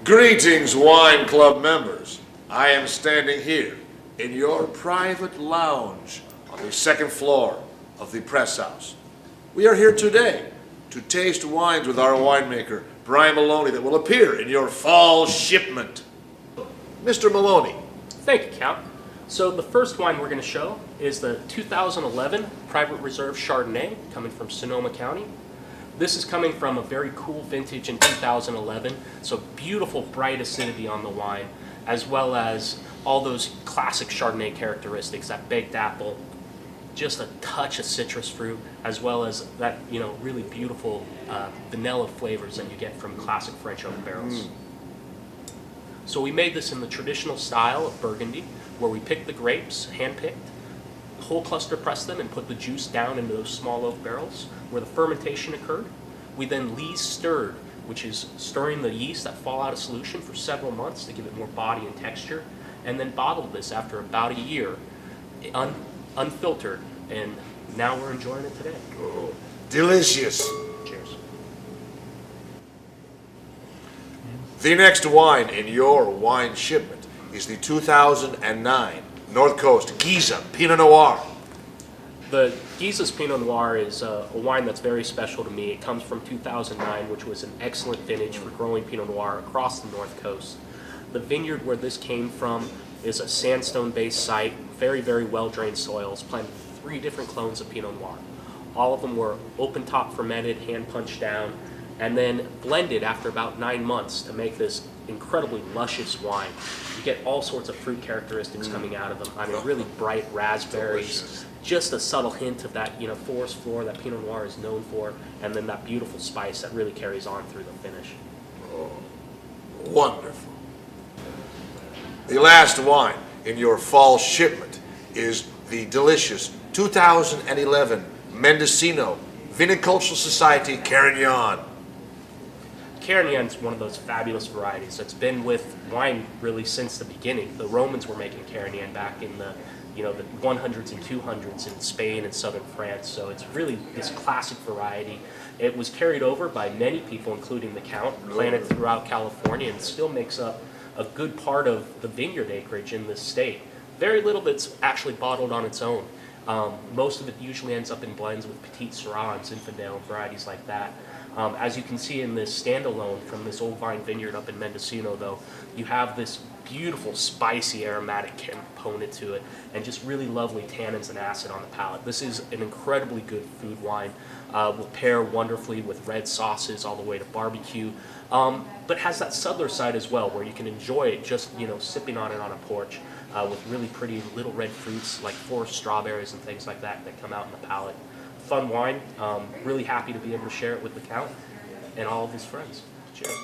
Greetings, wine club members. I am standing here in your private lounge on the second floor of the press house. We are here today to taste wines with our winemaker, Brian Maloney, that will appear in your fall shipment. Mr. Maloney. Thank you, Count. So the first wine we're going to show is the 2011 Private Reserve Chardonnay coming from Sonoma County. This is coming from a very cool vintage in 2011, so beautiful bright acidity on the wine, as well as all those classic Chardonnay characteristics, that baked apple, just a touch of citrus fruit, as well as that, really beautiful vanilla flavors that you get from classic French oak barrels. So we made this in the traditional style of Burgundy, where we picked the grapes, hand-picked, whole cluster pressed them and put the juice down into those small oak barrels where the fermentation occurred. We then lees stirred, which is stirring the yeast that fall out of solution for several months to give it more body and texture, and then bottled this after about a year, unfiltered, and now we're enjoying it today. Oh, delicious. Cheers. The next wine in your wine shipment is the 2009 North Coast Giza Pinot Noir. The Giza's Pinot Noir is a wine that's very special to me. It comes from 2009, which was an excellent vintage for growing Pinot Noir across the North Coast. The vineyard where this came from is a sandstone-based site, very, very well-drained soils, planted 3 different clones of Pinot Noir. All of them were open-top fermented, hand-punched down, and then blended after about 9 months to make this incredibly luscious wine. You get all sorts of fruit characteristics coming out of them. I mean, really bright raspberries, Delicious. just a subtle hint of that, forest floor that Pinot Noir is known for, and then that beautiful spice that really carries on through the finish. Oh, wonderful. The last wine in your fall shipment is the delicious 2011 Mendocino Vinicultural Society Carignan. Carignan is one of those fabulous varieties that's been with wine really since the beginning. The Romans were making Carignan back in the 100s and 200s in Spain and southern France. So it's really this classic variety. It was carried over by many people, including the Count, planted throughout California, and still makes up a good part of the vineyard acreage in this state. Very little that's actually bottled on its own. Most of it usually ends up in blends with Petit Syrah, Zinfandel, varieties like that. As you can see in this standalone from this old vine vineyard up in Mendocino, though, you have this beautiful, spicy, aromatic component to it, and just really lovely tannins and acid on the palate. This is an incredibly good food wine. Will pair wonderfully with red sauces all the way to barbecue, but has that subtler side as well, where you can enjoy it just, sipping on it on a porch with really pretty little red fruits like forest strawberries and things like that that come out in the palate. Fun wine. Really happy to be able to share it with the Count and all of his friends. Cheers.